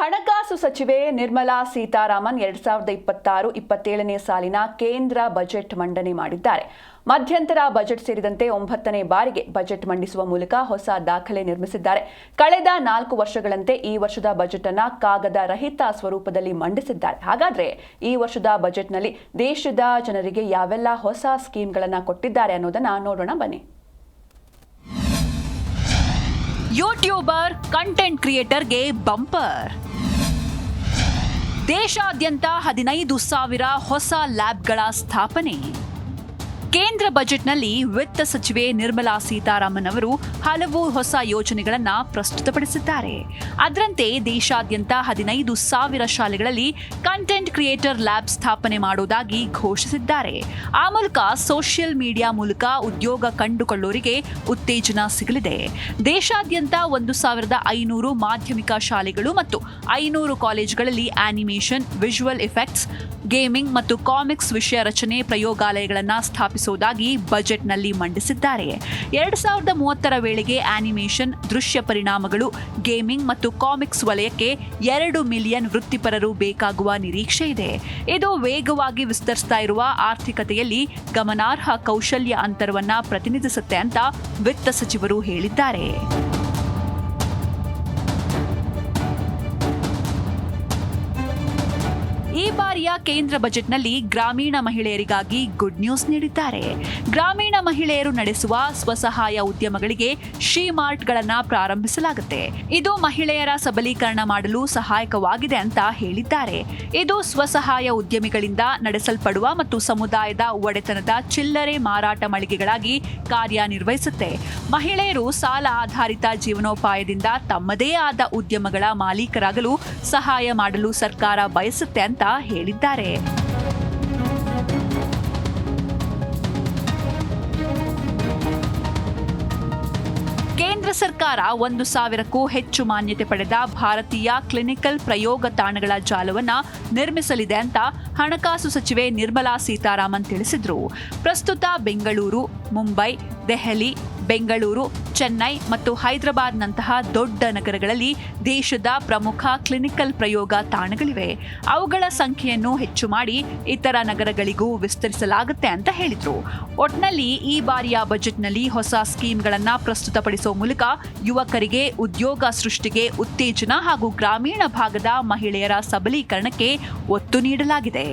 ಹಣಕಾಸು ಸಚಿವೆ ನಿರ್ಮಲಾ ಸೀತಾರಾಮನ್ 2026-27ನೇ ಸಾಲಿನ ಕೇಂದ್ರ ಬಜೆಟ್ ಮಂಡನೆ ಮಾಡಿದ್ದಾರೆ. ಮಧ್ಯಂತರ ಬಜೆಟ್ ಸೇರಿದಂತೆ 9ನೇ ಬಾರಿಗೆ ಬಜೆಟ್ ಮಂಡಿಸುವ ಮೂಲಕ ಹೊಸ ದಾಖಲೆ ನಿರ್ಮಿಸಿದ್ದಾರೆ. ಕಳೆದ 4 ವರ್ಷಗಳಂತೆ ಈ ವರ್ಷದ ಬಜೆಟ್ ಅನ್ನು ಕಾಗದ ರಹಿತ ಸ್ವರೂಪದಲ್ಲಿ ಮಂಡಿಸಿದ್ದಾರೆ. ಹಾಗಾದ್ರೆ ಈ ವರ್ಷದ ಬಜೆಟ್ನಲ್ಲಿ ದೇಶದ ಜನರಿಗೆ ಯಾವೆಲ್ಲ ಹೊಸ ಸ್ಕೀಮ್ಗಳನ್ನು ಕೊಟ್ಟಿದ್ದಾರೆ ಅನ್ನೋದನ್ನ ನೋಡೋಣ ಬನ್ನಿ. ಯೂಟ್ಯೂಬರ್ ಕಂಟೆಂಟ್ ಕ್ರಿಯೇಟರ್ಗೆ ಬಂಪರ್. ದೇಶಾದ್ಯಂತ 15,000 ಹೊಸ ಲ್ಯಾಬ್ಗಳ ಸ್ಥಾಪನೆ. ಕೇಂದ್ರ ಬಜೆಟ್ನಲ್ಲಿ ವಿತ್ತ ಸಚಿವೆ ನಿರ್ಮಲಾ ಸೀತಾರಾಮನ್ ಅವರು ಹಲವು ಹೊಸ ಯೋಜನೆಗಳನ್ನು ಪ್ರಸ್ತುತಪಡಿಸಿದ್ದಾರೆ. ಅದರಂತೆ ದೇಶಾದ್ಯಂತ 15,000 ಶಾಲೆಗಳಲ್ಲಿ ಕಂಟೆಂಟ್ ಕ್ರಿಯೇಟರ್ ಲ್ಯಾಬ್ ಸ್ಥಾಪನೆ ಮಾಡುವುದಾಗಿ ಘೋಷಿಸಿದ್ದಾರೆ. ಆ ಮೂಲಕ ಸೋಷಿಯಲ್ ಮೀಡಿಯಾ ಮೂಲಕ ಉದ್ಯೋಗ ಕಂಡುಕೊಳ್ಳೋರಿಗೆ ಉತ್ತೇಜನ ಸಿಗಲಿದೆ. ದೇಶಾದ್ಯಂತ 1,500 ಮಾಧ್ಯಮಿಕ ಶಾಲೆಗಳು ಮತ್ತು 500 ಕಾಲೇಜುಗಳಲ್ಲಿ ಆನಿಮೇಷನ್, ವಿಜುವಲ್ ಎಫೆಕ್ಟ್ಸ್, ಗೇಮಿಂಗ್ ಮತ್ತು ಕಾಮಿಕ್ಸ್ ವಿಷಯ ರಚನೆ ಪ್ರಯೋಗಾಲಯಗಳನ್ನು ಸ್ಥಾಪಿಸುವುದಾಗಿ ಬಜೆಟ್ನಲ್ಲಿ ಮಂಡಿಸಿದ್ದಾರೆ. 2030ರ ವೇಳೆಗೆ ಆನಿಮೇಷನ್, ದೃಶ್ಯ ಪರಿಣಾಮಗಳು, ಗೇಮಿಂಗ್ ಮತ್ತು ಕಾಮಿಕ್ಸ್ ವಲಯಕ್ಕೆ 2 ಮಿಲಿಯನ್ ವೃತ್ತಿಪರರು ಬೇಕಾಗುವ ನಿರೀಕ್ಷೆ ಇದೆ. ಇದು ವೇಗವಾಗಿ ವಿಸ್ತರಿಸ್ತಾ ಇರುವ ಆರ್ಥಿಕತೆಯಲ್ಲಿ ಗಮನಾರ್ಹ ಕೌಶಲ್ಯ ಅಂತರವನ್ನು ಪ್ರತಿನಿಧಿಸುತ್ತೆ ಅಂತ ವಿತ್ತ ಸಚಿವರು ಹೇಳಿದ್ದಾರೆ. ಈ ಬಾರಿಯ ಕೇಂದ್ರ ಬಜೆಟ್ನಲ್ಲಿ ಗ್ರಾಮೀಣ ಮಹಿಳೆಯರಿಗಾಗಿ ಗುಡ್ ನ್ಯೂಸ್ ನೀಡಿದ್ದಾರೆ. ಗ್ರಾಮೀಣ ಮಹಿಳೆಯರು ನಡೆಸುವ ಸ್ವಸಹಾಯ ಉದ್ಯಮಗಳಿಗೆ ಶಿ-ಮಾರ್ಟ್ಗಳನ್ನು ಪ್ರಾರಂಭಿಸಲಾಗುತ್ತೆ. ಇದು ಮಹಿಳೆಯರ ಸಬಲೀಕರಣ ಮಾಡಲು ಸಹಾಯಕವಾಗಿದೆ ಅಂತ ಹೇಳಿದ್ದಾರೆ. ಇದು ಸ್ವಸಹಾಯ ಉದ್ಯಮಿಗಳಿಂದ ನಡೆಸಲ್ಪಡುವ ಮತ್ತು ಸಮುದಾಯದ ಒಡೆತನದ ಚಿಲ್ಲರೆ ಮಾರಾಟ ಮಳಿಗೆಗಳಾಗಿ ಕಾರ್ಯನಿರ್ವಹಿಸುತ್ತೆ. ಮಹಿಳೆಯರು ಸಾಲ ಆಧಾರಿತ ಜೀವನೋಪಾಯದಿಂದ ತಮ್ಮದೇ ಆದ ಉದ್ಯಮಗಳ ಮಾಲೀಕರಾಗಲು ಸಹಾಯ ಮಾಡಲು ಸರ್ಕಾರ ಬಯಸುತ್ತೆ ಅಂತ ಹೇಳಿದ್ದಾರೆ. ಕೇಂದ್ರ ಸರ್ಕಾರ 1,000ಕ್ಕೂ ಹೆಚ್ಚು ಮಾನ್ಯತೆ ಪಡೆದ ಭಾರತೀಯ ಕ್ಲಿನಿಕಲ್ ಪ್ರಯೋಗ ತಾಣಗಳ ಜಾಲವನ್ನು ನಿರ್ಮಿಸಲಿದೆ ಅಂತ ಹಣಕಾಸು ಸಚಿವೆ ನಿರ್ಮಲಾ ಸೀತಾರಾಮನ್ ತಿಳಿಸಿದರು. ಪ್ರಸ್ತುತ ಬೆಂಗಳೂರು, ಮುಂಬೈ, ದೆಹಲಿ, ಬೆಂಗಳೂರು, ಚೆನ್ನೈ ಮತ್ತು ಹೈದರಾಬಾದ್ನಂತಹ ದೊಡ್ಡ ನಗರಗಳಲ್ಲಿ ದೇಶದ ಪ್ರಮುಖ ಕ್ಲಿನಿಕಲ್ ಪ್ರಯೋಗ ತಾಣಗಳಿವೆ. ಅವುಗಳ ಸಂಖ್ಯೆಯನ್ನು ಹೆಚ್ಚು ಮಾಡಿ ಇತರ ನಗರಗಳಿಗೂ ವಿಸ್ತರಿಸಲಾಗುತ್ತೆ ಅಂತ ಹೇಳಿದರು. ಒಟ್ನಲ್ಲಿ ಈ ಬಾರಿಯ ಬಜೆಟ್ನಲ್ಲಿ ಹೊಸ ಸ್ಕೀಮ್ಗಳನ್ನು ಪ್ರಸ್ತುತಪಡಿಸುವ ಮೂಲಕ ಯುವಕರಿಗೆ ಉದ್ಯೋಗ ಸೃಷ್ಟಿಗೆ ಉತ್ತೇಜನ ಹಾಗೂ ಗ್ರಾಮೀಣ ಭಾಗದ ಮಹಿಳೆಯರ ಸಬಲೀಕರಣಕ್ಕೆ ಒತ್ತು ನೀಡಲಾಗಿದೆ.